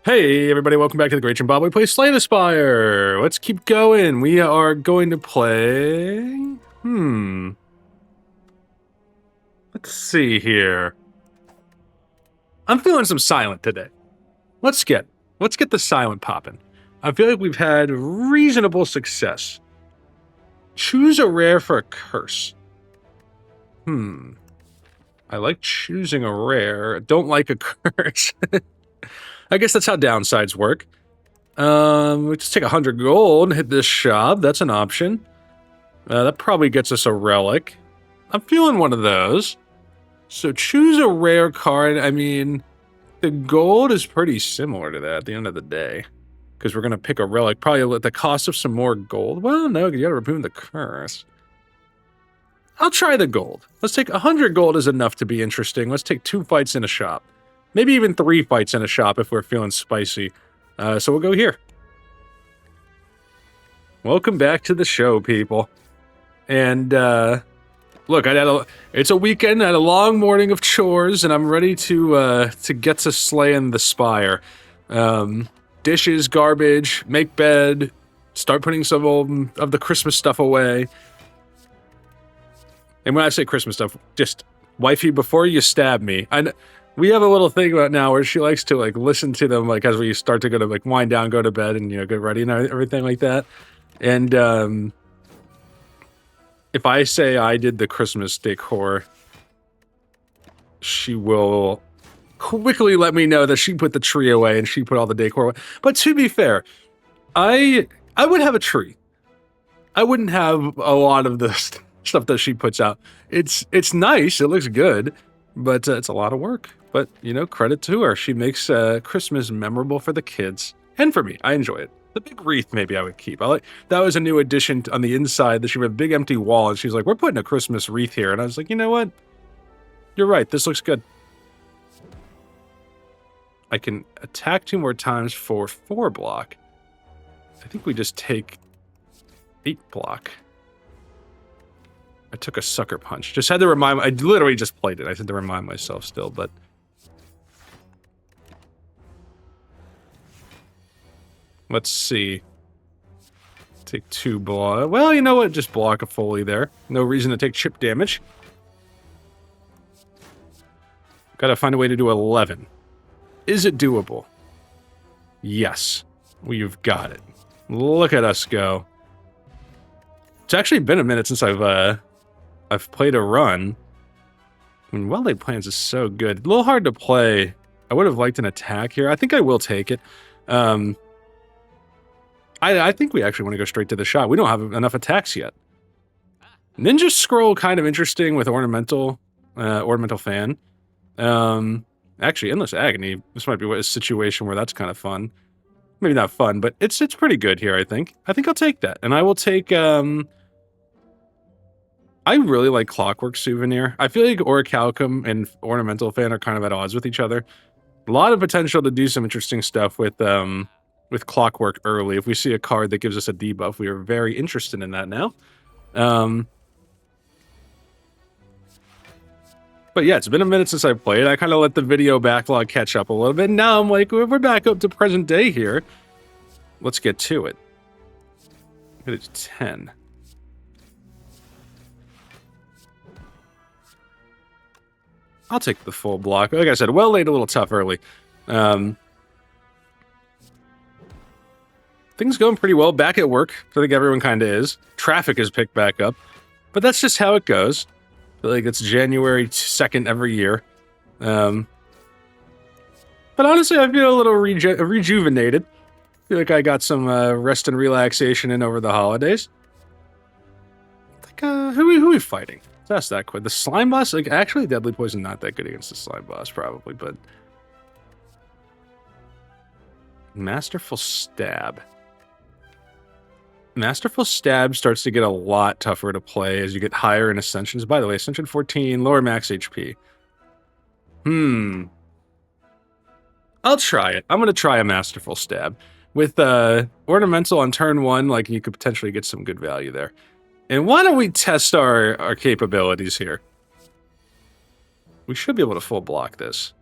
Hey everybody, welcome back to the Great Jimbabwe. Play Slay the Spire. Let's keep going. We are going to play... Let's see here. I'm feeling some silent today. Let's get the silent popping. I feel like we've had reasonable success. Choose a rare for a curse. I like choosing a rare. Don't like a curse. I guess that's how downsides work. We just take 100 gold and hit this shop. That's an option. That probably gets us a relic. I'm feeling one of those. So choose a rare card. I mean, the gold is pretty similar to that at the end of the day. Because we're going to pick a relic. Probably at the cost of some more gold. Well, no, you got to remove the curse. I'll try the gold. Let's take 100 gold is enough to be interesting. Let's take 2 fights in a shop. Maybe even 3 fights in a shop if we're feeling spicy. So we'll go here. Welcome back to the show, people. And, look, it's a weekend, I had a long morning of chores, and I'm ready to get to slaying the spire. Dishes, garbage, make bed, start putting some of the Christmas stuff away. And when I say Christmas stuff, just, wifey, before you stab me, we have a little thing about now where she likes to, like, listen to them, like, as we start to go to, like, wind down, go to bed, and, you know, get ready and everything like that. And, if I say I did the Christmas decor, she will quickly let me know that she put the tree away and she put all the decor away. But to be fair, I would have a tree. I wouldn't have a lot of the stuff that she puts out. It's nice, it looks good, but it's a lot of work. But, you know, credit to her. She makes Christmas memorable for the kids and for me. I enjoy it. The big wreath, maybe I would keep. That was a new addition on the inside. That she had a big empty wall, and she's like, "We're putting a Christmas wreath here." And I was like, "You know what? You're right. This looks good." I can attack 2 more times for 4 block. I think we just take 8 block. I took a sucker punch. Just had to remind. I literally just played it. I had to remind myself still, but. Let's see. Take 2 block. Well, you know what? Just block a Foley there. No reason to take chip damage. Gotta find a way to do 11. Is it doable? Yes. We've got it. Look at us go. It's actually been a minute since I've played a run. I mean, Well Laid Plans is so good. A little hard to play. I would have liked an attack here. I think I will take it. I think we actually want to go straight to the shot. We don't have enough attacks yet. Ninja Scroll, kind of interesting with Ornamental Fan. Actually, Endless Agony. This might be a situation where that's kind of fun. Maybe not fun, but it's pretty good here, I think. I think I'll take that. And I will take, I really like Clockwork Souvenir. I feel like Orichalcum and Ornamental Fan are kind of at odds with each other. A lot of potential to do some interesting stuff with Clockwork early. If we see a card that gives us a debuff, we are very interested in that now. But yeah, it's been a minute since I played. I kind of let the video backlog catch up a little bit. Now I'm like, we're back up to present day here. Let's get to it. It's 10. I'll take the full block. Like I said, Well Laid, a little tough early. Things going pretty well. Back at work. I think everyone kind of is. Traffic has picked back up. But that's just how it goes. I feel like it's January 2nd every year. But honestly, I feel a little rejuvenated. I feel like I got some rest and relaxation in over the holidays. Like, who are we fighting? Let's ask that quick. The slime boss? Like, actually, Deadly Poison not that good against the slime boss, probably, but... Masterful Stab. Masterful Stab starts to get a lot tougher to play as you get higher in Ascensions. By the way, Ascension 14, lower max HP. I'll try it. I'm going to try a Masterful Stab. With Ornamental on turn 1, like, you could potentially get some good value there. And why don't we test our capabilities here? We should be able to full block this.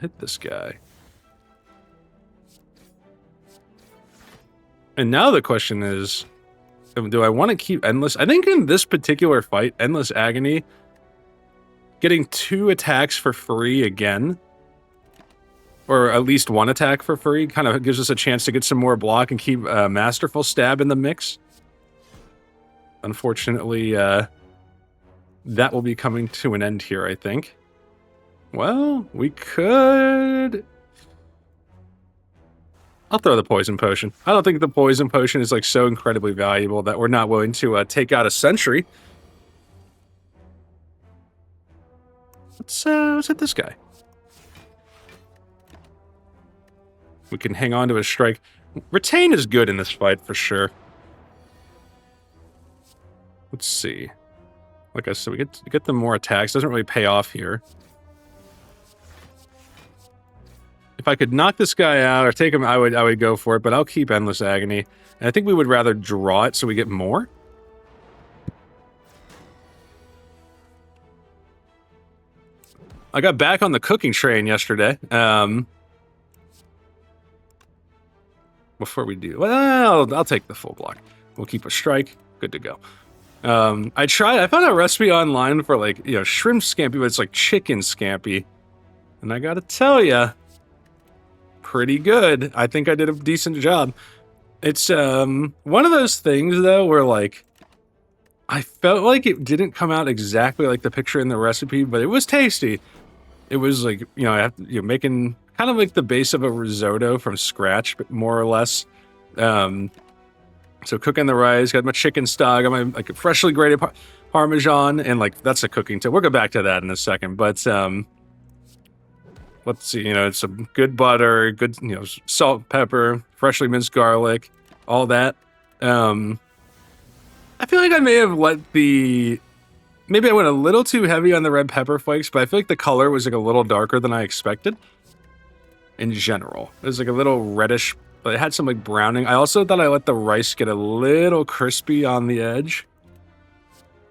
Hit this guy. And now the question is, do I want to keep Endless? I think in this particular fight, Endless Agony, getting 2 attacks for free again, or at least 1 attack for free, kind of gives us a chance to get some more block and keep Masterful Stab in the mix. Unfortunately, that will be coming to an end here, I think. Well, we could... I'll throw the Poison Potion. I don't think the Poison Potion is like so incredibly valuable that we're not willing to take out a Sentry. Let's hit this guy. We can hang on to a strike. Retain is good in this fight for sure. Let's see. Like I said, we get them more attacks. Doesn't really pay off here. If I could knock this guy out or take him, I would go for it, but I'll keep Endless Agony. And I think we would rather draw it so we get more. I got back on the cooking train yesterday. Before we do, well, I'll take the full block. We'll keep a strike. Good to go. I found a recipe online for like, shrimp scampi, but it's like chicken scampi. And I gotta tell ya, pretty good. I think I did a decent job. It's one of those things though where like I felt like it didn't come out exactly like the picture in the recipe, but it was tasty. It was like, you're making kind of like the base of a risotto from scratch, but more or less. So cooking the rice, got my chicken stock, got my like freshly grated Parmesan, and like that's a cooking tip. We'll go back to that in a second, but let's see, it's some good butter, good, salt, pepper, freshly minced garlic, all that. I feel like I may have maybe I went a little too heavy on the red pepper flakes, but I feel like the color was like a little darker than I expected. In general, it was like a little reddish, but it had some like browning. I also thought I let the rice get a little crispy on the edge.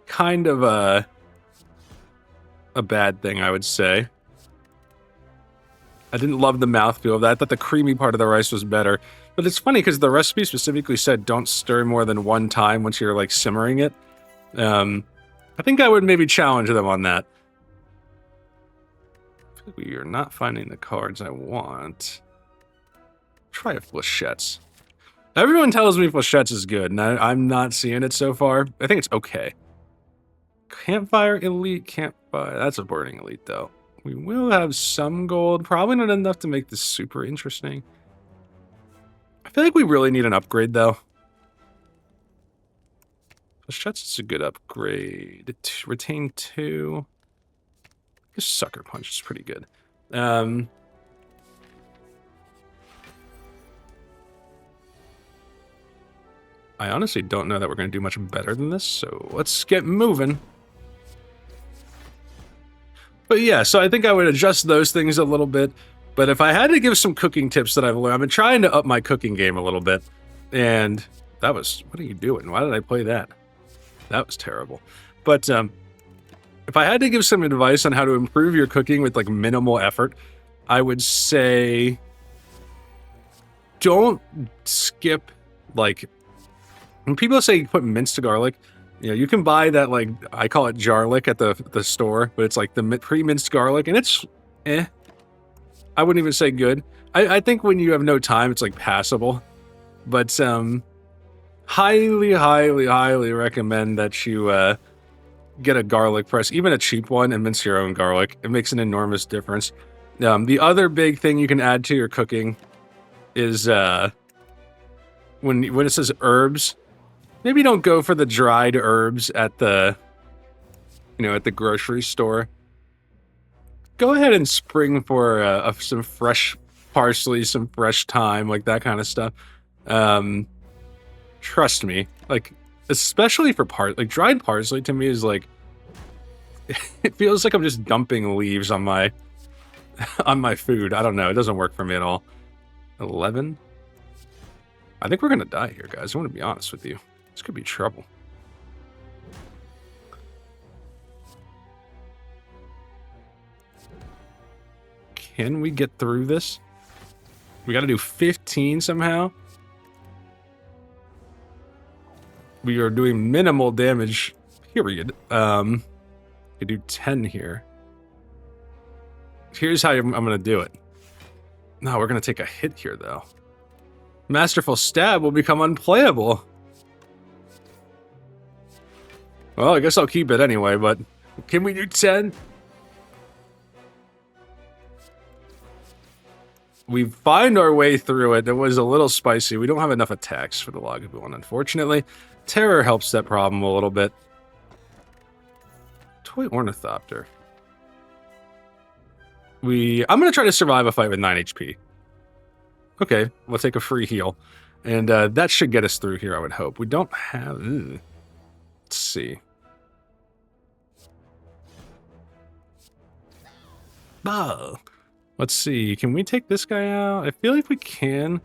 Kind of a bad thing, I would say. I didn't love the mouthfeel of that. I thought the creamy part of the rice was better. But it's funny because the recipe specifically said don't stir more than 1 time once you're like simmering it. I think I would maybe challenge them on that. We are not finding the cards I want. Try a Flechettes. Everyone tells me Flechettes is good, and I'm not seeing it so far. I think it's okay. Campfire Elite, Campfire. That's a Burning Elite, though. We will have some gold. Probably not enough to make this super interesting. I feel like we really need an upgrade, though. Flechettes is a good upgrade. Retain 2. This Sucker Punch is pretty good. I honestly don't know that we're going to do much better than this, so let's get moving. But yeah, so I think I would adjust those things a little bit. But if I had to give some cooking tips that I've learned, I've been trying to up my cooking game a little bit. And that was, what are you doing? Why did I play that? That was terrible. But if I had to give some advice on how to improve your cooking with like minimal effort, I would say don't skip like when people say put minced garlic, you can buy that like I call it jarlic at the store, but it's like the pre-minced garlic and it's I wouldn't even say good. I think when you have no time, it's like passable. But highly, highly, highly recommend that you get a garlic press, even a cheap one, and mince your own garlic. It makes an enormous difference. The other big thing you can add to your cooking is when it says herbs, maybe don't go for the dried herbs at the at the grocery store. Go ahead and spring for some fresh parsley, some fresh thyme, like that kind of stuff. Trust me, like especially for dried parsley to me is like it feels like I'm just dumping leaves on my food. I don't know, it doesn't work for me at all. 11. I think we're gonna die here, guys. I want to be honest with you. This could be trouble. Can we get through this? We got to do 15 somehow. we are doing minimal damage, period. I do 10 here. Here's how I'm going to do it. No, we're going to take a hit here, though. Masterful Stab will become unplayable. Well, I guess I'll keep it anyway, but can we do 10? We find our way through it. It was a little spicy. We don't have enough attacks for the Lagavulin, unfortunately. Terror helps that problem a little bit. Toy Ornithopter. I'm going to try to survive a fight with 9 HP. Okay, we'll take a free heal. And that should get us through here, I would hope. We don't have... Let's see. Oh. Let's see. Can we take this guy out? I feel like we can.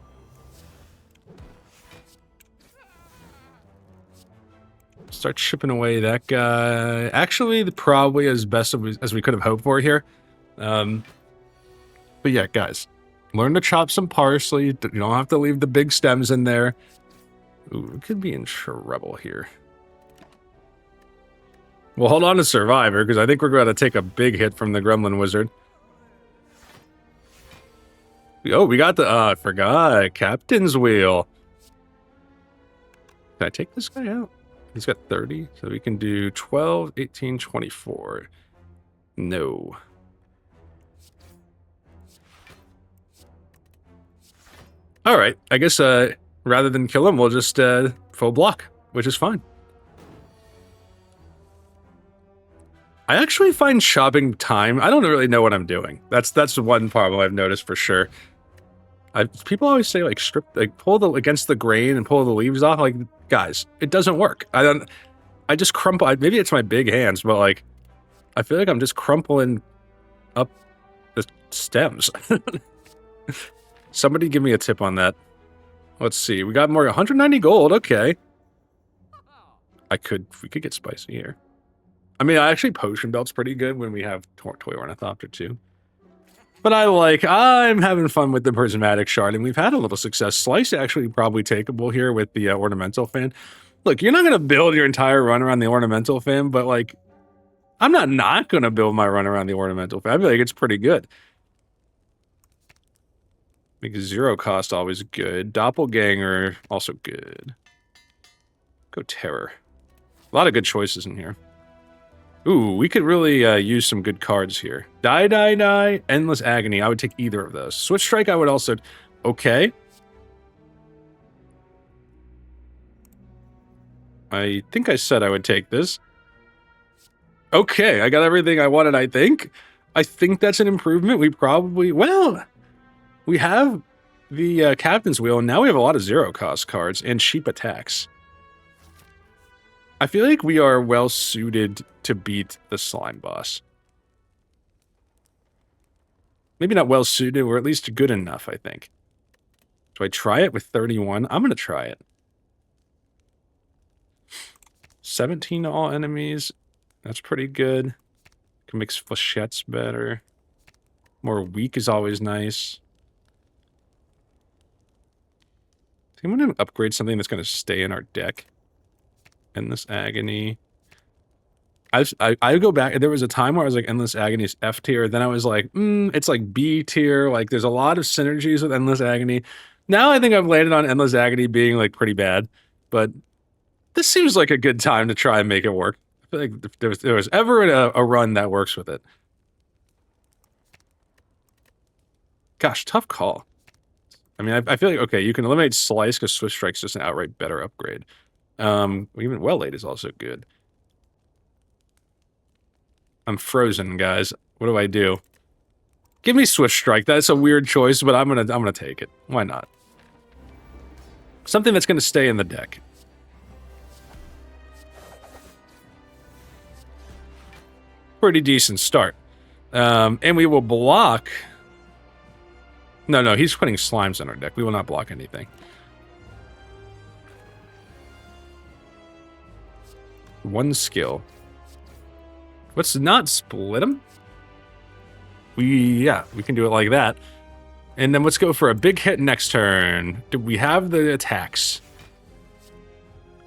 Start chipping away that guy. Actually, probably as best as we could have hoped for here. But yeah, guys. Learn to chop some parsley. You don't have to leave the big stems in there. Ooh, we could be in trouble here. Well, hold on to Survivor, because I think we're going to take a big hit from the Gremlin Wizard. Oh, we got the... I forgot. Captain's Wheel. Can I take this guy out? He's got 30, so we can do 12, 18, 24. No. All right, I guess rather than kill him, we'll just full block, which is fine. I actually find chopping time. I don't really know what I'm doing. That's one problem I've noticed for sure. People always say like pull against the grain and pull the leaves off. Like, guys, it doesn't work. I just crumple. Maybe it's my big hands, but like, I feel like I'm just crumpling up the stems. Somebody give me a tip on that. Let's see. We got more 190 gold. Okay. We could get spicy here. I mean, actually, Potion Belt's pretty good when we have Toy Ornithopter too. But I'm having fun with the Prismatic Shard, and we've had a little success. Slice actually probably takeable here with the Ornamental Fan. Look, you're not going to build your entire run around the Ornamental Fan, but like, I'm not going to build my run around the Ornamental Fan. I feel like it's pretty good. Make 0 cost always good. Doppelganger, also good. Go Terror. A lot of good choices in here. Ooh, we could really use some good cards here. Die, Endless Agony. I would take either of those. Switch Strike, I would also... Okay. I think I said I would take this. Okay, I got everything I wanted, I think. I think that's an improvement. We probably... Well, we have the Captain's Wheel, and now we have a lot of 0 cost cards and cheap attacks. I feel like we are well suited to beat the slime boss. Maybe not well suited, or at least good enough, I think. Do I try it with 31? I'm going to try it. 17 to all enemies. That's pretty good. Can mix flechettes better. More weak is always nice. I think I'm going to upgrade something that's going to stay in our deck. Endless Agony. I go back, there was a time where I was like, Endless Agony is F tier, then I was like, it's like B tier, like there's a lot of synergies with Endless Agony. Now I think I've landed on Endless Agony being like pretty bad, but this seems like a good time to try and make it work. I feel like if there was ever a run that works with it. Gosh, tough call. I mean, I feel like, okay, you can eliminate Slice because Swift Strike's just an outright better upgrade. Even Well Laid is also good. I'm frozen, guys. What do I do? Give me Swift Strike. That's a weird choice, but I'm gonna take it. Why not? Something that's gonna stay in the deck. Pretty decent start. And we will block. No, he's putting slimes in our deck. We will not block anything. One skill. Let's not split them. We can do it like that. And then let's go for a big hit next turn. Do we have the attacks?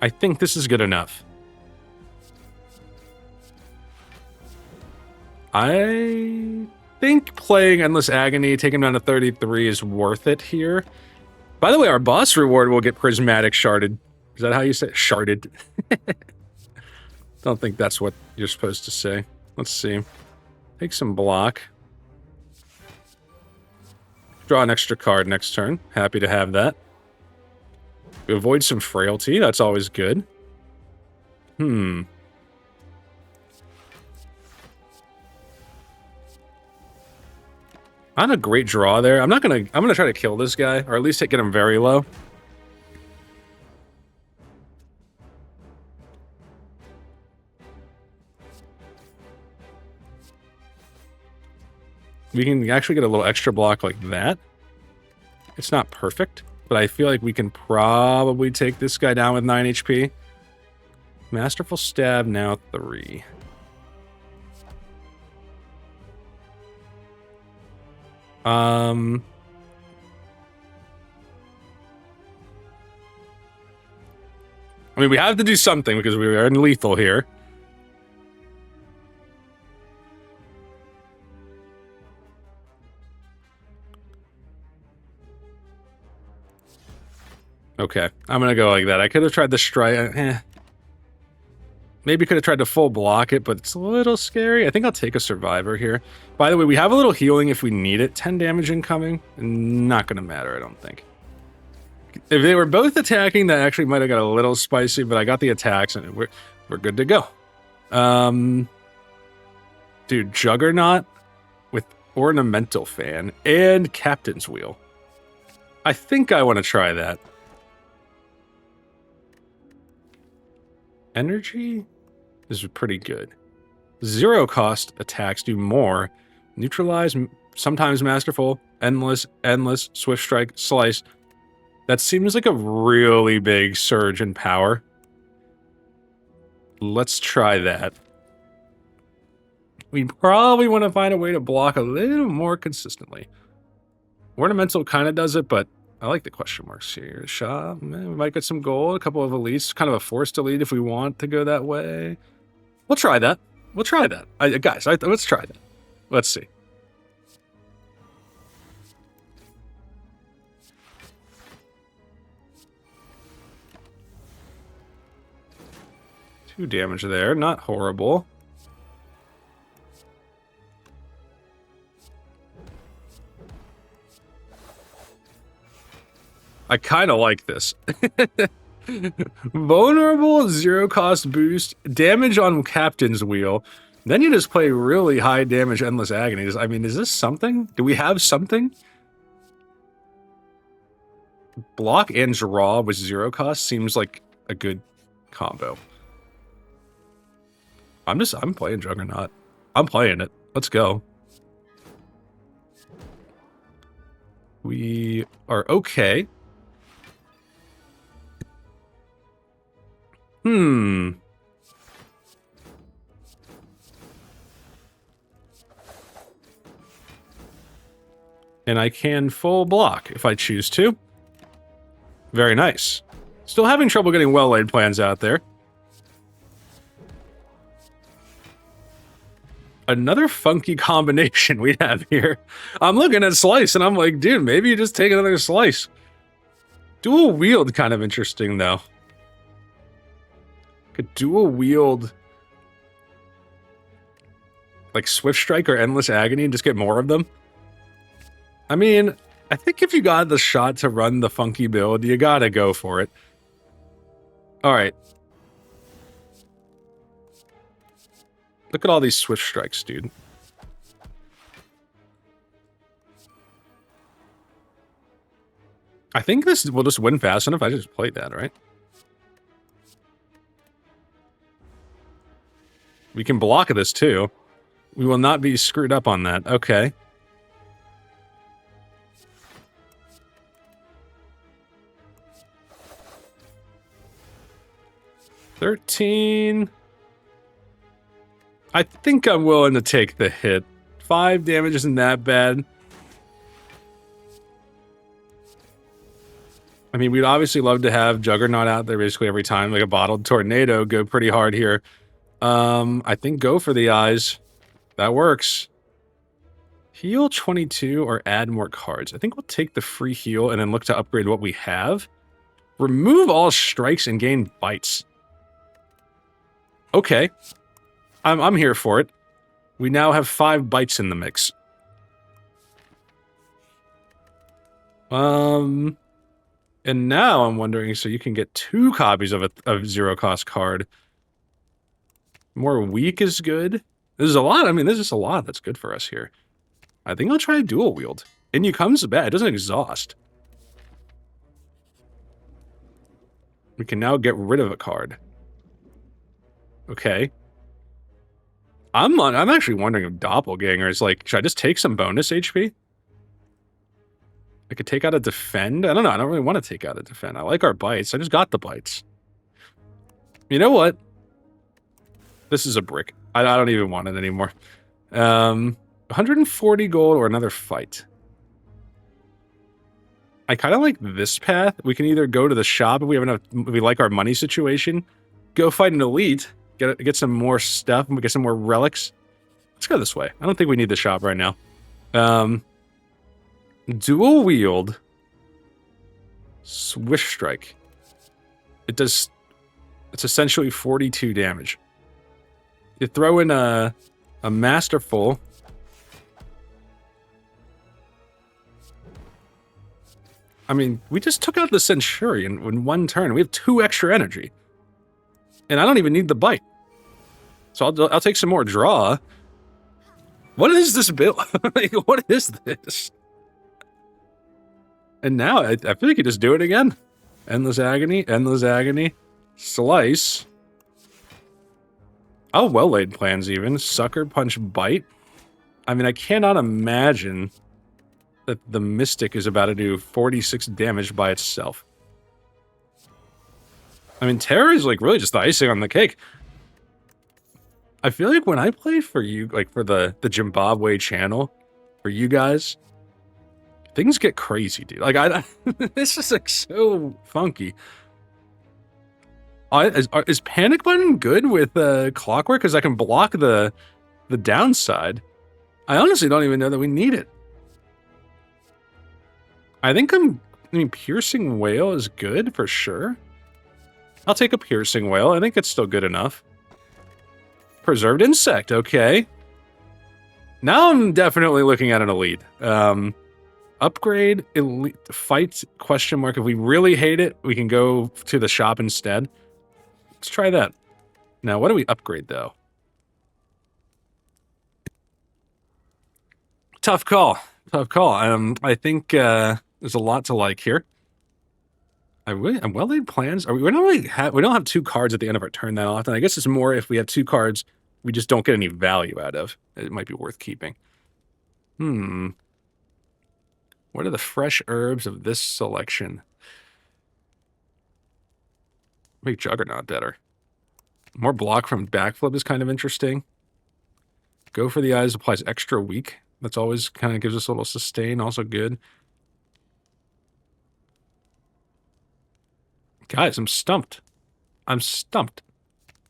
I think this is good enough. I think playing Endless Agony, taking him down to 33 is worth it here. By the way, our boss reward will get Prismatic Sharded. Is that how you say it? Sharded. Don't think that's what you're supposed to say. Let's see. Take some block. Draw an extra card next turn. Happy to have that. We avoid some frailty. That's always good. On a great draw there. I'm gonna try to kill this guy, or at least get him very low. We can actually get a little extra block like that. It's not perfect, but I feel like we can probably take this guy down with 9 HP. Masterful Stab, now 3. I mean, we have to do something because we are in lethal here. Okay, I'm gonna go like that. I could have tried to strike. Maybe could have tried to full block it, but it's a little scary. I think I'll take a survivor here. By the way, we have a little healing if we need it. 10 damage incoming. Not gonna matter, I don't think. If they were both attacking, that actually might have got a little spicy, but I got the attacks and we're good to go. Dude, Juggernaut with Ornamental Fan and Captain's Wheel. I think I want to try that. Energy is pretty good. 0 cost attacks do more. Neutralize, sometimes masterful, endless, swift strike, slice. That seems like a really big surge in power. Let's try that. We probably want to find a way to block a little more consistently. Ornamental kind of does it, but I like the question marks here. Shop, we might get some gold, a couple of elites, kind of a forced elite if we want to go that way. We'll try that. We'll try that. Guys, let's try that. Let's see. Two damage there, not horrible. I kind of like this. Vulnerable, 0 cost boost, damage on Captain's Wheel. Then you just play really high damage Endless Agony. I mean, is this something? Do we have something? Block and draw with 0 cost seems like a good combo. I'm playing Juggernaut. I'm playing it. Let's go. We are okay. And I can full block if I choose to. Very nice. Still having trouble getting well-laid plans out there. Another funky combination we have here. I'm looking at Slice and I'm like, dude, maybe you just take another Slice. Dual wield, kind of interesting though. Could dual wield like Swift Strike or Endless Agony and just get more of them. I mean, I think if you got the shot to run the funky build, you gotta go for it. Alright. Look at all these Swift Strikes, dude. I think this will just win fast enough. I just played that, right? We can block this too. We will not be screwed up on that. Okay. $13. I think I'm willing to take the hit. 5 damage isn't that bad. I mean, we'd obviously love to have Juggernaut out there basically every time, like a bottled tornado, go pretty hard here. I think go for the eyes. That works. Heal 22 or add more cards. I think we'll take the free heal and then look to upgrade what we have. Remove all strikes and gain bites. Okay. I'm here for it. We now have 5 bites in the mix. And now I'm wondering, so you can get 2 copies of a zero-cost card. More weak is good. This is a lot. I mean, this is a lot that's good for us here. I think I'll try a dual wield. And you comes bad. It doesn't exhaust. We can now get rid of a card. Okay. I'm actually wondering if Doppelganger is like, should I just take some bonus HP? I could take out a defend. I don't know. I don't really want to take out a defend. I like our bites. I just got the bites. You know what? This is a brick. I don't even want it anymore. 140 gold or another fight. I kind of like this path. We can either go to the shop if we have enough, if we like our money situation, go fight an elite, get some more stuff, and we get some more relics. Let's go this way. I don't think we need the shop right now. Dual wield. Swift strike. It's essentially 42 damage. You throw in a masterful. I mean, we just took out the Centurion in one turn. We have 2 extra energy. And I don't even need the bite. So I'll take some more draw. What is this build? Like, what is this? And now I feel like you just do it again. Endless Agony, Slice. Oh, well-laid plans even. Sucker Punch Bite. I mean, I cannot imagine that the Mystic is about to do 46 damage by itself. I mean, Terror is like really just the icing on the cake. I feel like when I play for you, like for the Jimbabwe channel, for you guys, things get crazy, dude. Like, this is like so funky. Is Panic Button good with Clockwork? Because I can block the downside. I honestly don't even know that we need it. I mean, Piercing Whale is good for sure. I'll take a Piercing Whale. I think it's still good enough. Preserved Insect, okay. Now I'm definitely looking at an elite. Upgrade, elite, fight, question mark. If we really hate it, we can go to the shop instead. Let's try that. Now, what do we upgrade, though? Tough call. Tough call. I think there's a lot to like here. I'm well-laid plans. We don't have 2 cards at the end of our turn that often. I guess it's more if we have 2 cards we just don't get any value out of. It might be worth keeping. What are the fresh herbs of this selection? Make Juggernaut better. More block from backflip is kind of interesting. Go for the eyes applies extra weak. That's always kind of gives us a little sustain, also good. Guys, I'm stumped. I'm stumped.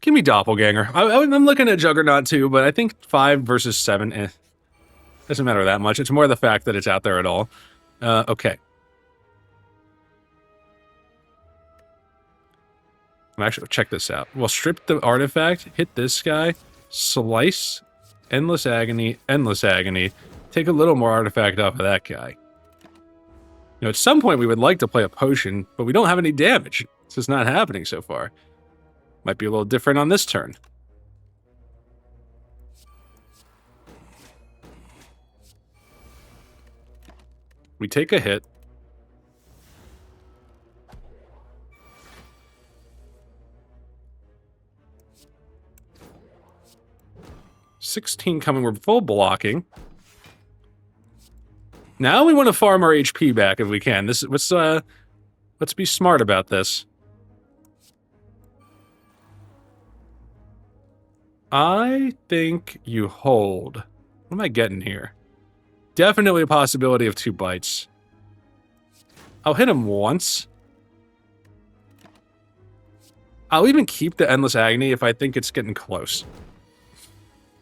Give me Doppelganger. I'm looking at Juggernaut too, but I think 5 versus 7, doesn't matter that much. It's more the fact that it's out there at all. Okay. Actually, check this out. We'll strip the artifact, hit this guy, slice, endless agony, take a little more artifact off of that guy. You know, at some point we would like to play a potion, but we don't have any damage. It's just not happening so far. Might be a little different on this turn. We take a hit. $16 coming, we're full blocking. Now we want to farm our HP back if we can. Let's be smart about this. I think you hold. What am I getting here? Definitely a possibility of 2 bites. I'll hit him once. I'll even keep the Endless Agony if I think it's getting close.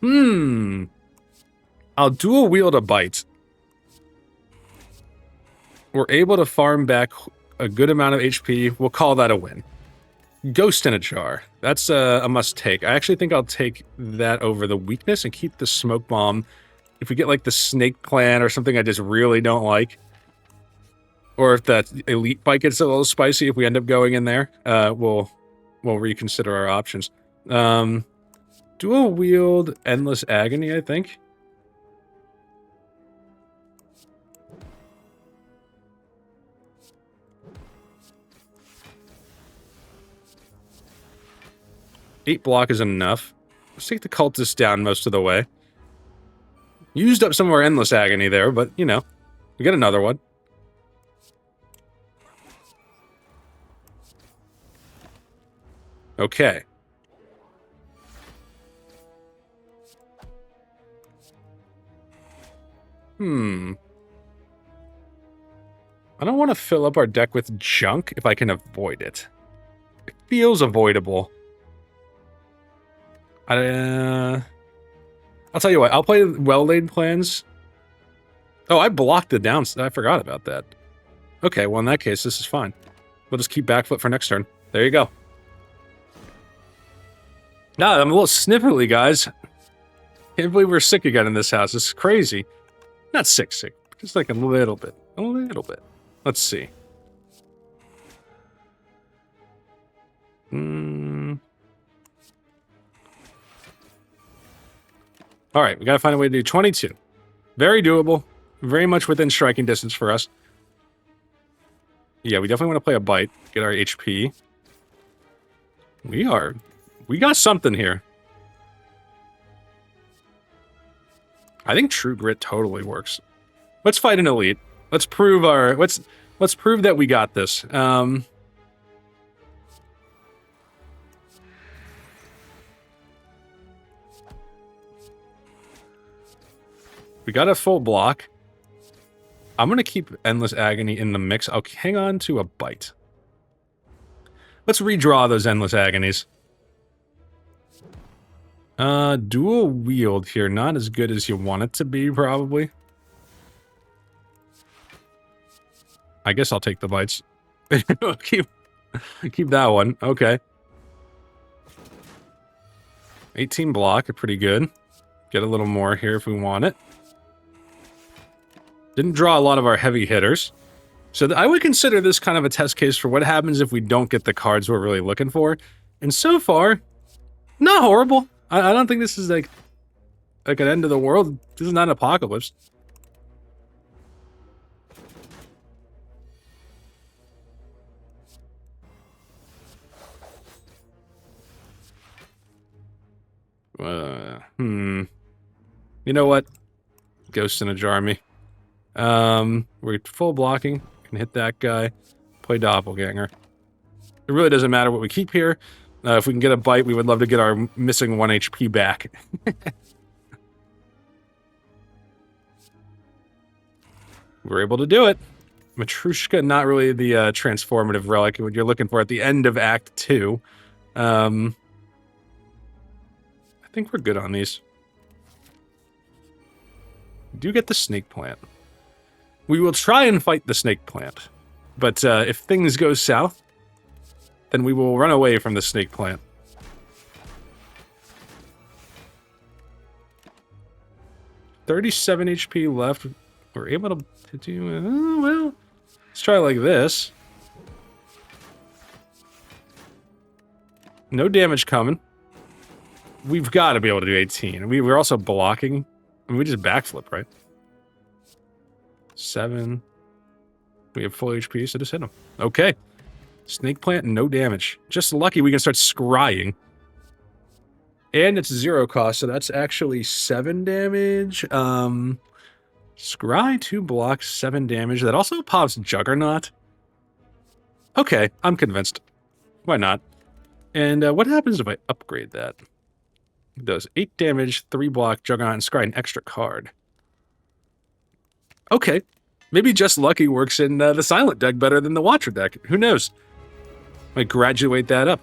I'll dual wield a bite. We're able to farm back a good amount of HP. We'll call that a win. Ghost in a Jar. That's a must-take. I actually think I'll take that over the weakness and keep the Smoke Bomb. If we get, like, the Snake Plant or something I just really don't like, or if that Elite Bite gets a little spicy, if we end up going in there, we'll reconsider our options. Dual wield Endless Agony, I think. Eight block is enough. Let's take the cultist down most of the way. Used up some of our Endless Agony there, but, you know, we get another one. Okay. I don't want to fill up our deck with junk if I can avoid it. It feels avoidable. I'll tell you what, I'll play well-laid plans. Oh, I blocked the downside. I forgot about that. Okay, well, in that case, this is fine. We'll just keep backflip for next turn. There you go. Nah, I'm a little sniffly, guys. Can't believe we're sick again in this house. This is crazy. Not sick, just like a little bit. A little bit. Let's see. Alright, we gotta find a way to do 22. Very doable. Very much within striking distance for us. Yeah, we definitely want to play a bite. Get our HP. We got something here. I think True Grit totally works. Let's fight an elite. Let's prove our... Let's prove that we got this. We got a full block. I'm going to keep Endless Agony in the mix. I'll hang on to a bite. Let's redraw those Endless Agonies. Dual wield here. Not as good as you want it to be, probably. I guess I'll take the bites. keep that one. Okay. 18 block, pretty good. Get a little more here if we want it. Didn't draw a lot of our heavy hitters. So I would consider this kind of a test case for what happens if we don't get the cards we're really looking for. And so far, not horrible. I don't think this is like an end of the world. This is not an apocalypse. You know what? Ghost in a Jar me. We're full blocking. Can hit that guy. Play Doppelganger. It really doesn't matter what we keep here. If we can get a bite, we would love to get our missing 1 HP back. We're able to do it. Matrushka, not really the transformative relic what you're looking for at the end of Act 2. I think we're good on these. We do get the Snake Plant. We will try and fight the Snake Plant. But if things go south, then we will run away from the Snake Plant. $37 HP left. We're able to do... well, let's try like this. No damage coming. We've got to be able to do 18. We're also blocking. I mean, we just backflip, right? 7. We have full HP, so just hit him. Okay. Snake Plant, no damage. Just lucky we can start scrying. And it's 0 cost, so that's actually 7 damage. Scry, 2 blocks, 7 damage. That also pops Juggernaut. Okay, I'm convinced. Why not? And what happens if I upgrade that? It does 8 damage, 3 block, Juggernaut, and scry an extra card. Okay. Maybe Just Lucky works in the Silent deck better than the Watcher deck. Who knows? Might graduate that up.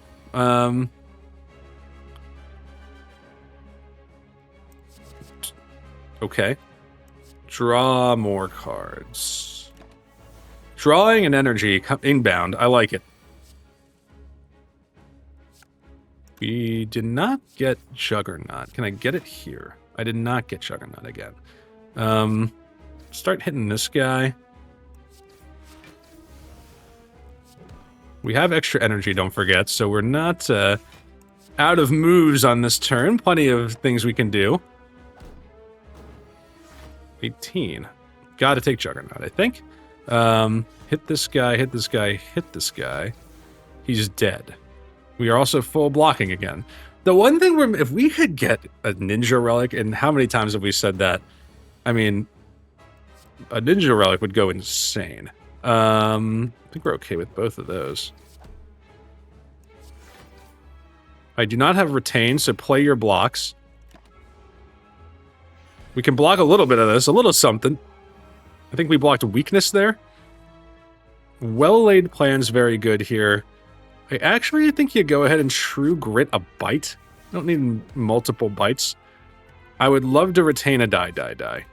Okay. Draw more cards. Drawing and energy inbound. I like it. We did not get Juggernaut. Can I get it here? I did not get Juggernaut again. Start hitting this guy. We have extra energy, don't forget, so we're not out of moves on this turn. Plenty of things we can do. 18. Gotta take Juggernaut, I think. Hit this guy, hit this guy, hit this guy. He's dead. We are also full blocking again. The one thing if we could get a ninja relic, and how many times have we said that? I mean, a ninja relic would go insane. I think we're okay with both of those. I do not have retain, so play your blocks. We can block a little bit of this, a little something. I think we blocked weakness there. Well-laid plans, very good here. I think you go ahead and True Grit a bite. Don't need multiple bites. I would love to retain a die.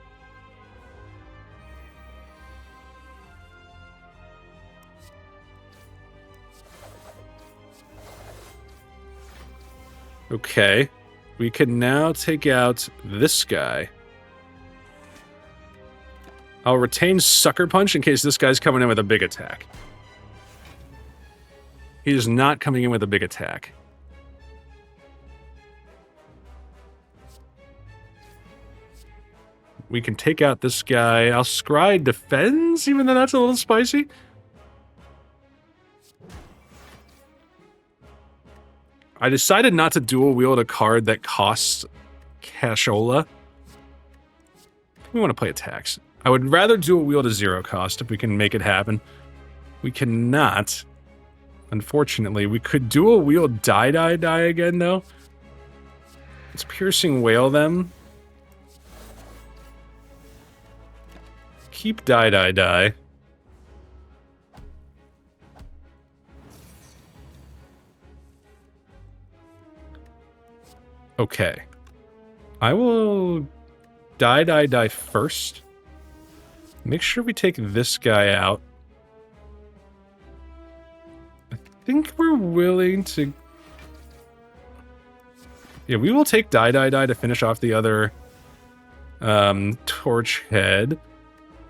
Okay. We can now take out this guy. I'll retain Sucker Punch in case this guy's coming in with a big attack. He is not coming in with a big attack. We can take out this guy. I'll Scry defends, even though that's a little spicy. I decided not to dual wield a card that costs cashola. We want to play attacks. I would rather dual wield a 0 cost if we can make it happen. We cannot. Unfortunately, we could dual wield die again, though. Let's Piercing Wail them. Keep die. Okay. I will die first. Make sure we take this guy out. I think we're willing to... Yeah, we will take die to finish off the other Torch Head.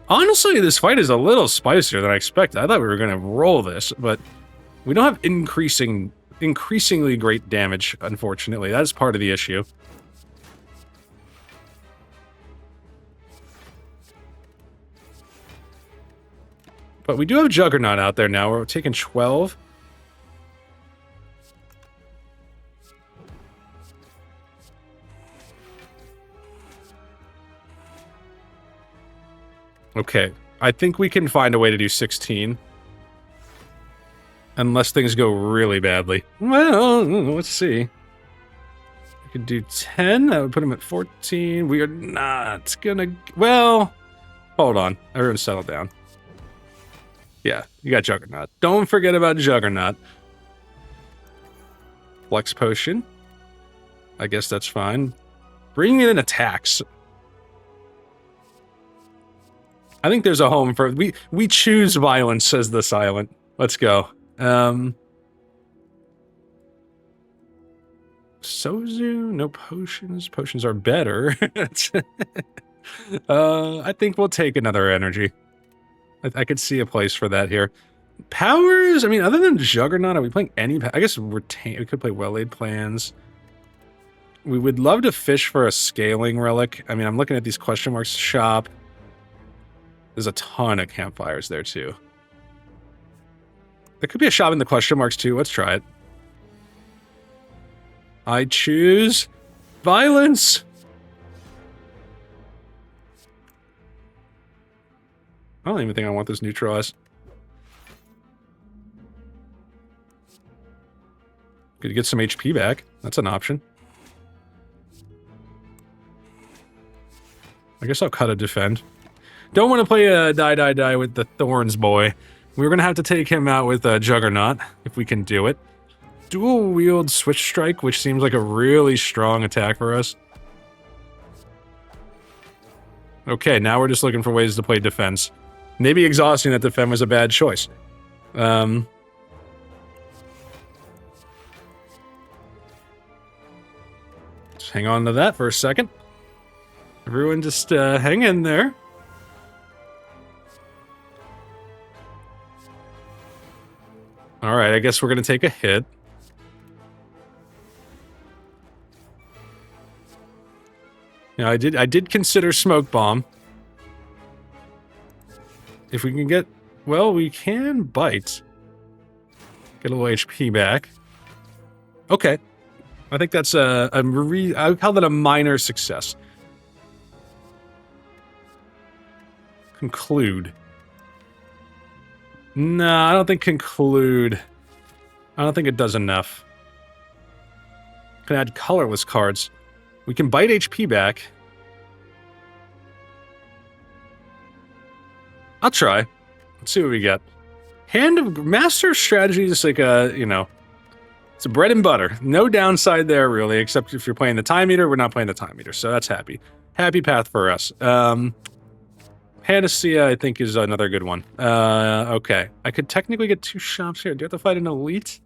Honestly, this fight is a little spicier than I expected. I thought we were going to roll this, but we don't have increasingly great damage, unfortunately. That's part of the issue. But we do have Juggernaut out there now. We're taking 12. Okay. I think we can find a way to do 16. Unless things go really badly. Well, let's see. We could do 10. That would put him at 14. We are not gonna... Well, hold on. Everyone settle down. Yeah, you got Juggernaut. Don't forget about Juggernaut. Flex Potion. I guess that's fine. Bring in attacks. I think there's a home for... We choose violence, says the Silent. Let's go. Sozu? No potions. Potions are better. I think we'll take another energy. I could see a place for that here. Powers? I mean, other than Juggernaut, are we playing any... I guess retain. We could play Well-Laid Plans. We would love to fish for a Scaling Relic. I mean, I'm looking at these question marks shop. There's a ton of campfires there, too. There could be a shop in the question marks, too. Let's try it. I choose violence. I don't even think I want this neutralized. Could get some HP back. That's an option. I guess I'll cut a defend. Don't want to play a die with the Thorns boy. We're going to have to take him out with a Juggernaut, if we can do it. dual wield switch strike, which seems like a really strong attack for us. Okay, now we're just looking for ways to play defense. Maybe exhausting that defend was a bad choice. Just hang on to that for a second. Everyone just hang in there. Alright, I guess we're gonna take a hit. Yeah, I did consider smoke bomb. If we can get, well, we can bite. Get a little HP back. Okay, I think that's I would call that a minor success. Conclude. No, I don't think conclude. I don't think it does enough. Can add colorless cards. We can bite HP back. I'll try. Let's see what we get. Hand of Master Strategy is like a, you know, it's a bread and butter. No downside there, really, except if you're playing the time meter. We're not playing the time meter, so that's happy. Happy path for us. Panacea, I think, is another good one. Okay. I could technically get 2 shops here. Do I have to fight an elite?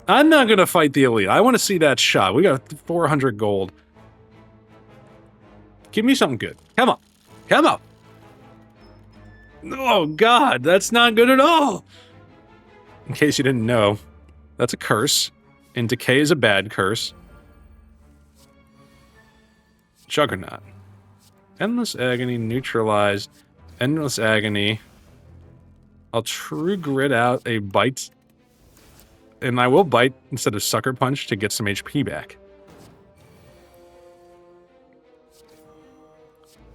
I'm not gonna fight the elite. I want to see that shot. We got 400 gold. Give me something good. Come on. Come on. Oh, God. That's not good at all. In case you didn't know, that's a curse. And decay is a bad curse. Juggernaut. Endless Agony, neutralized. Endless Agony. I'll True Grit out a bite. And I will bite instead of Sucker Punch to get some HP back.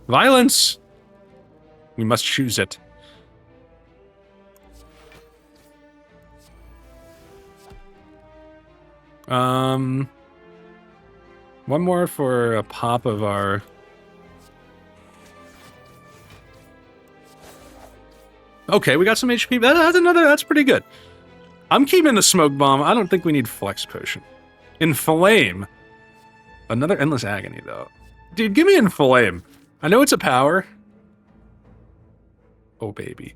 Violence! We must choose it. One more for a pop of our... Okay, we got some HP. That's pretty good. I'm keeping the smoke bomb. I don't think we need flex potion. Inflame. Another endless agony, though. Dude, give me inflame. I know it's a power. Oh, baby.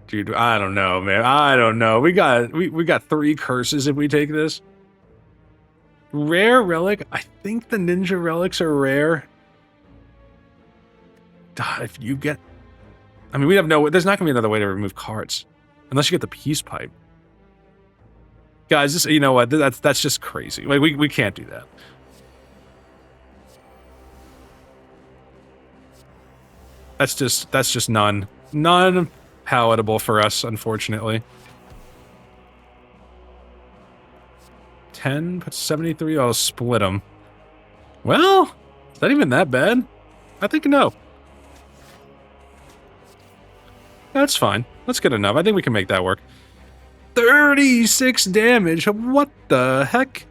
Dude, I don't know, man. I don't know. We got 3 curses if we take this. Rare relic. I think the ninja relics are rare. If you get... I mean, we have no... There's not going to be another way to remove cards. Unless you get the peace pipe. Guys, this, you know what? That's just crazy. Like, we can't do that. That's just none palatable for us, unfortunately. 10, put 73, I'll split them. Well, is that even that bad? I think no. That's fine. That's good enough. I think we can make that work. 36 damage. What the heck?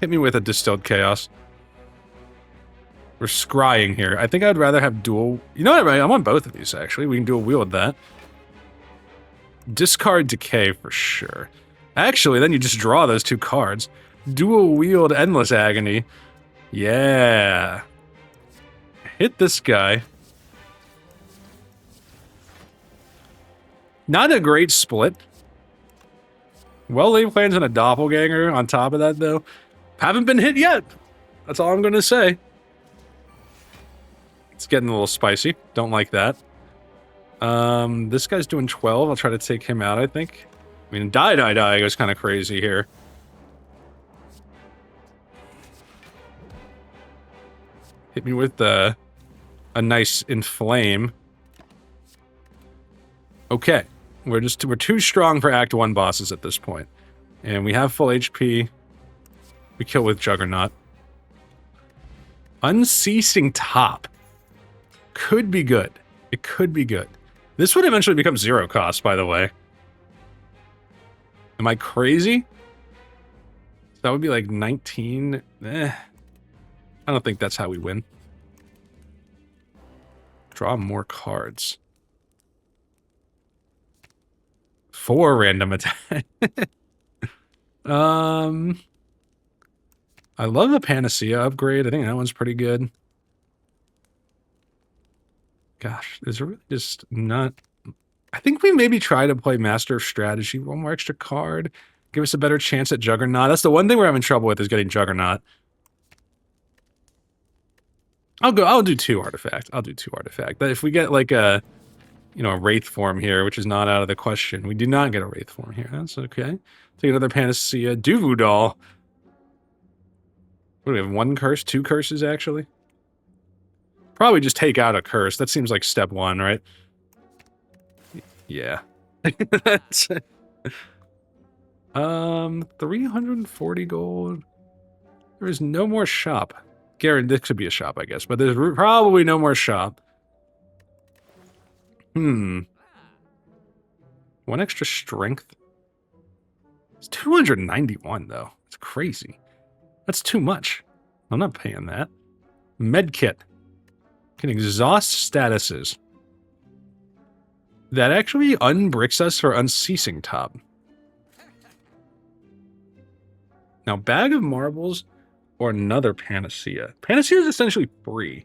Hit me with a Distilled Chaos. We're scrying here. I think I'd rather have dual... You know what? I want both of these, actually. We can dual wield that. Discard Decay for sure. Actually, then you just draw those 2 cards. Dual wield Endless Agony. Yeah. Hit this guy. Not a great split. Well-laid plans and a doppelganger on top of that, though. Haven't been hit yet. That's all I'm going to say. It's getting a little spicy. Don't like that. This guy's doing 12. I'll try to take him out, I think. I mean, die goes kind of crazy here. Hit me with a nice inflame. Okay. We're too strong for Act 1 bosses at this point. And we have full HP. We kill with Juggernaut. Unceasing Top. Could be good. It could be good. This would eventually become 0 cost, by the way. Am I crazy? That would be like 19. I don't think that's how we win. Draw more cards. 4 random attack. I love the Panacea upgrade. I think that one's pretty good. Gosh, is there really just not... I think we maybe try to play Master of Strategy. 1 more extra card. Give us a better chance at Juggernaut. That's the one thing we're having trouble with, is getting Juggernaut. I'll do 2 artifact. I'll do 2 artifact. But if we get like a, you know, a Wraith form here, which is not out of the question. We do not get a Wraith form here. That's okay. Take another Panacea. Duvu Doll. What do we have? 1 curse? 2 curses, actually? Probably just take out a curse. That seems like step 1, right? Yeah. That's 340 gold. There is no more shop. Garen, this could be a shop, I guess, but there's probably no more shop. 1 extra strength. It's 291, though. It's crazy. That's too much. I'm not paying that. Medkit. Can exhaust statuses. That actually unbricks us for Unceasing Top. Now, Bag of Marbles or another Panacea. Panacea is essentially free.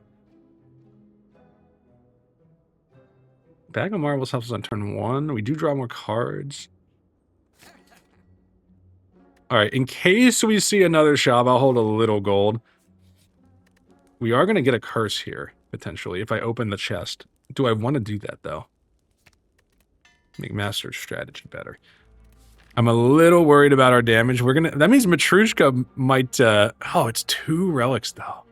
Bag of Marbles helps us on turn 1. We do draw more cards. Alright, in case we see another shop, I'll hold a little gold. We are going to get a curse here, potentially, if I open the chest. Do I want to do that, though? Make Master Strategy better. I'm a little worried about our damage. That means Matryoshka might, oh, it's 2 relics, though.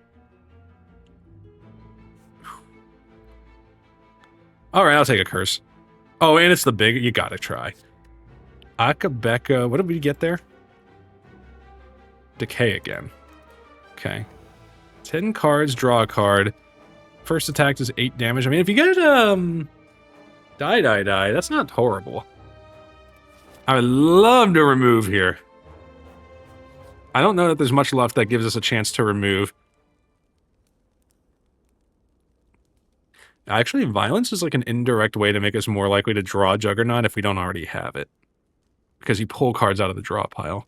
Alright, I'll take a curse. Oh, and it's the big, you gotta try. Akabeka, what did we get there? Decay again. Okay. 10 cards, draw a card. First attack does 8 damage. I mean, if you get, die, that's not horrible. I would love to remove here. I don't know that there's much left that gives us a chance to remove. Actually, violence is like an indirect way to make us more likely to draw Juggernaut if we don't already have it. Because you pull cards out of the draw pile.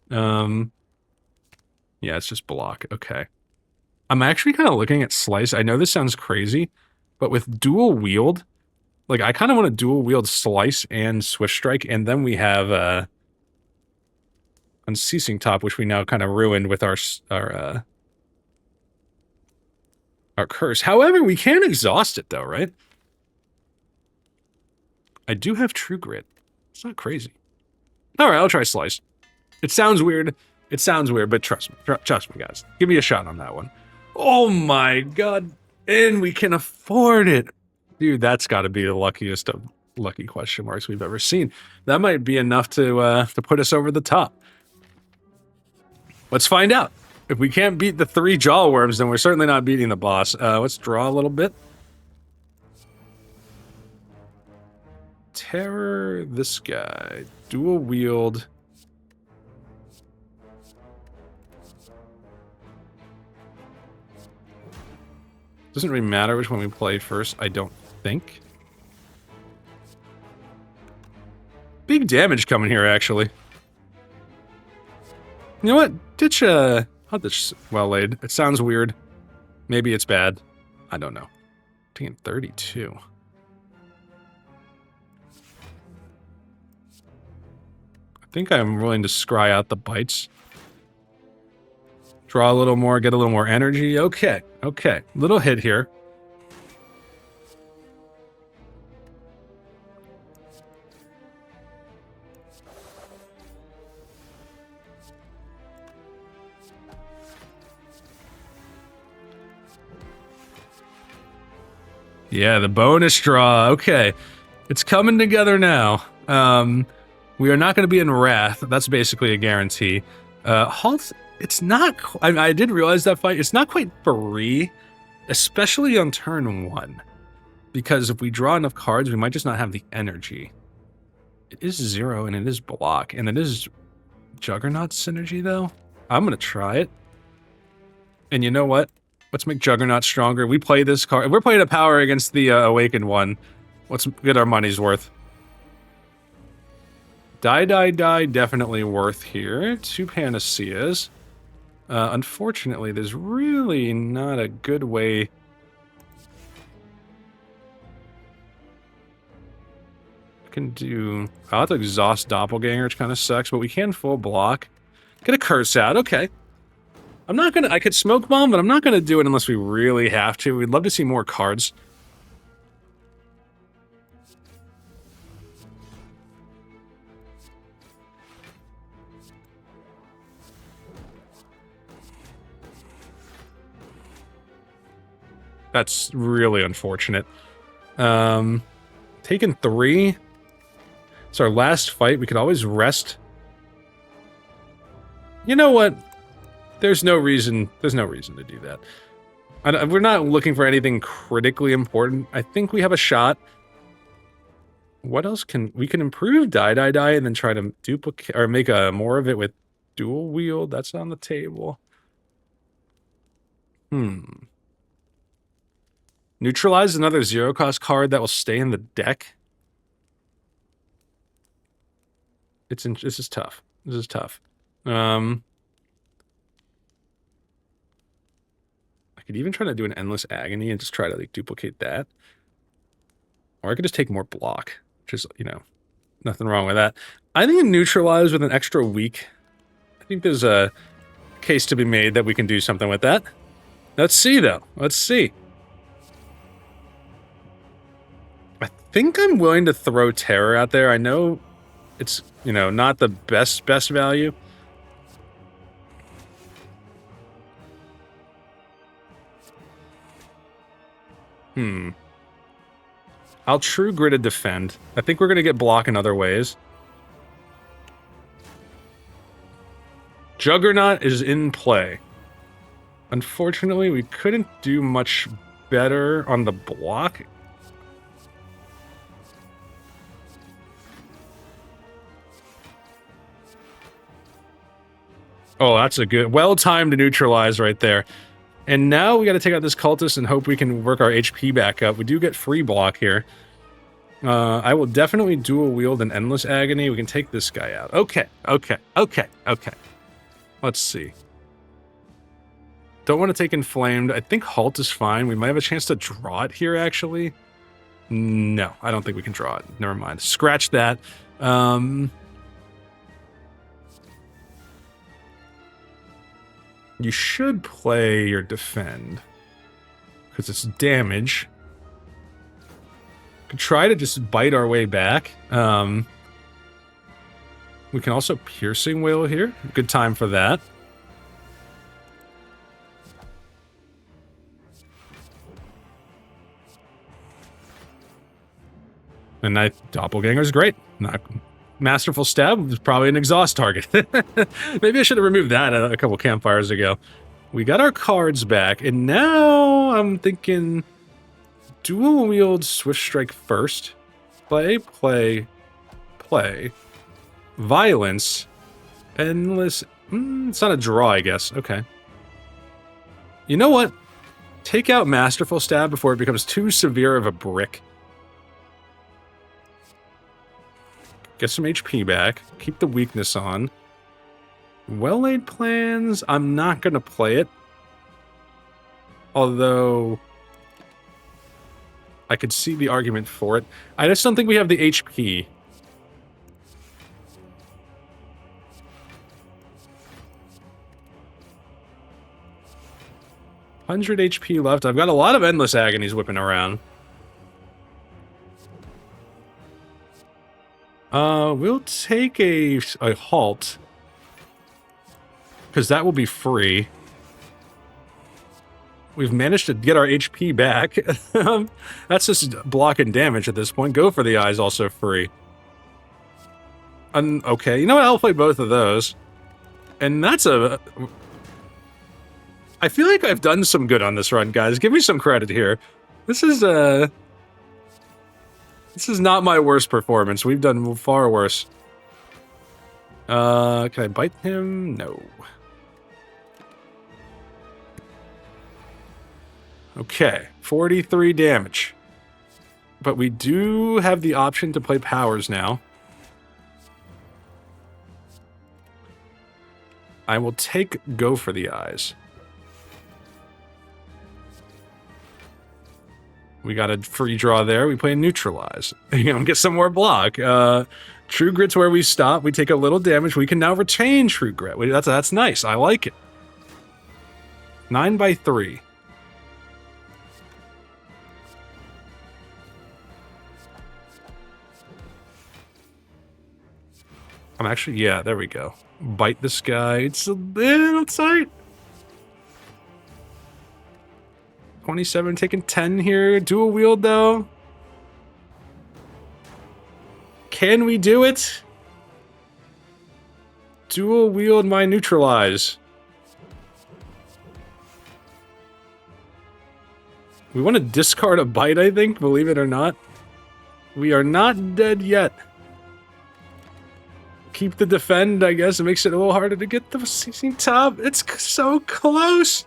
Yeah, it's just block. Okay. I'm actually kind of looking at Slice. I know this sounds crazy, but with dual wield, like I kind of want to dual wield Slice and Swift Strike, and then we have Unceasing Top, which we now kind of ruined with our curse. However, we can exhaust it though, right? I do have True Grit. It's not crazy. All right, I'll try Slice. It sounds weird. It sounds weird, but trust me. Trust me, guys. Give me a shot on that one. Oh my god. And we can afford it. Dude, that's got to be the luckiest of lucky question marks we've ever seen. That might be enough to put us over the top. Let's find out. If we can't beat the 3 jaw worms, then we're certainly not beating the boss. Let's draw a little bit. Terror, this guy. Dual wield. Doesn't really matter which one we play first, I don't think. Big damage coming here, actually. You know what? Ditch, I'll ditch Well Laid. It sounds weird. Maybe it's bad. I don't know. Taking 32. I think I'm willing to scry out the bites. Draw a little more, get a little more energy. Okay, okay. Little hit here. Yeah, the bonus draw. Okay. It's coming together now. We are not going to be in Wrath. That's basically a guarantee. Halt... It's not... I did realize that fight. It's not quite free, especially on turn 1. Because if we draw enough cards, we might just not have the energy. It is 0, and it is block. And it is Juggernaut synergy, though. I'm going to try it. And you know what? Let's make Juggernaut stronger. We play this card. We're playing a power against the Awakened one. Let's get our money's worth. Die, definitely worth here. 2 Panaceas. Unfortunately, there's really not a good way. I can do... I'll have to exhaust Doppelganger, which kind of sucks, but we can full block. Get a curse out, okay. I'm not gonna... I could Smoke Bomb, but I'm not gonna do it unless we really have to. We'd love to see more cards. That's really unfortunate. Taking 3. It's our last fight. We could always rest. You know what? There's no reason to do that. We're not looking for anything critically important. I think we have a shot. What else we can improve die, and then try to duplicate or make more of it with dual wield. That's on the table. Neutralize another 0-cost card that will stay in the deck. This is tough. This is tough. I could even try to do an Endless Agony and just try to, like, duplicate that. Or I could just take more block, which is, you know, nothing wrong with that. I think Neutralize with an extra week. I think there's a case to be made that we can do something with that. Let's see, though. Let's see. I think I'm willing to throw Terror out there. I know it's, you know, not the best value. I'll True Grit and defend. I think we're going to get block in other ways. Juggernaut is in play. Unfortunately, we couldn't do much better on the block. Oh, that's a good, well-timed neutralize right there. And now we got to take out this cultist and hope we can work our HP back up. We do get free block here. I will definitely dual wield an Endless Agony. We can take this guy out. Okay. Let's see. Don't want to take Inflamed. I think Halt is fine. We might have a chance to draw it here, actually. No, I don't think we can draw it. Never mind. Scratch that. You should play your defend, because it's damage. Could try to just bite our way back. We can also Piercing Wail here. Good time for that. And Doppelganger is great. Masterful Stab is probably an exhaust target. Maybe I should have removed that a couple campfires ago. We got our cards back, and now I'm thinking dual wield Swift Strike first. Play. Violence. Endless. It's not a draw, I guess. Okay. You know what? Take out Masterful Stab before it becomes too severe of a brick. Get some HP back. Keep the weakness on. Well-laid plans. I'm not going to play it. Although I could see the argument for it. I just don't think we have the HP. $100 HP left. I've got a lot of Endless Agonies whipping around. We'll take a halt, because that will be free. We've managed to get our HP back. That's just blocking damage at this point. Go for the Eyes, also free. Okay, you know what? I'll play both of those. And that's a... I feel like I've done some good on this run, guys. Give me some credit here. This is not my worst performance. We've done far worse. Can I bite him? No. Okay, 43 damage. But we do have the option to play powers now. I will take Go for the Eyes. We got a free draw there. We play Neutralize. Get some more block. True Grit's where we stop. We take a little damage. We can now retain True Grit. That's nice. I like it. 9 by 3. I'm actually, yeah, there we go. Bite this guy. It's a little tight. 27 taking 10 here. Dual wield though. Can we do it? Dual wield my Neutralize. We want to discard a bite, I think, believe it or not. We are not dead yet. Keep the defend, I guess. It makes it a little harder to get the CC top. It's so close.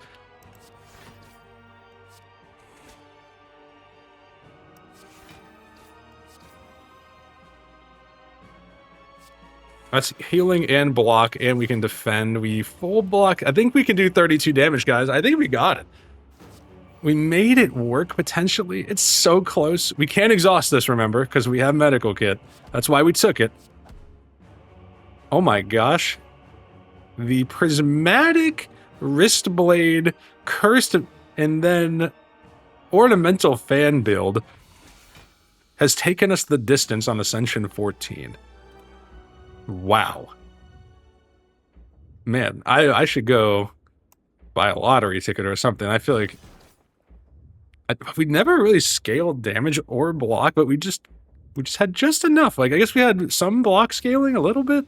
That's healing and block, and we can defend. We full block. I think we can do 32 damage, guys. I think we got it. We made it work, potentially. It's so close. We can't exhaust this, remember, because we have medical kit. That's why we took it. Oh my gosh. The prismatic wrist blade, cursed, and then ornamental fan build has taken us the distance on Ascension 14. Wow. Man, I should go buy a lottery ticket or something. I feel like we never really scaled damage or block, but we just had just enough. Like, I guess we had some block scaling a little bit.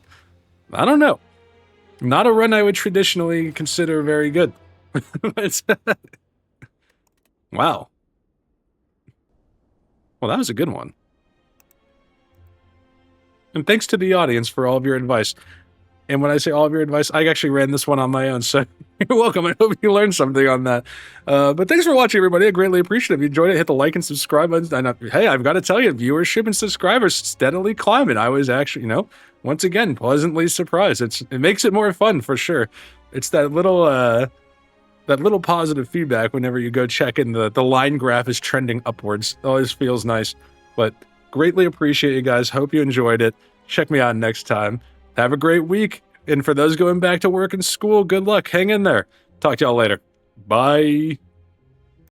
I don't know. Not a run I would traditionally consider very good. Wow. Well, that was a good one. And thanks to the audience for all of your advice. And when I say all of your advice, I actually ran this one on my own, so you're welcome. I hope you learned something on that. But thanks for watching, everybody. I greatly appreciate it. If you enjoyed it, hit the like and subscribe button. Hey, I've got to tell you, viewership and subscribers steadily climbing. I was actually, once again, pleasantly surprised. It makes it more fun, for sure. It's that little positive feedback whenever you go check in the line graph is trending upwards. It always feels nice. But greatly appreciate you guys. Hope you enjoyed it. Check me out next time. Have a great week. And for those going back to work and school, good luck. Hang in there. Talk to y'all later. Bye.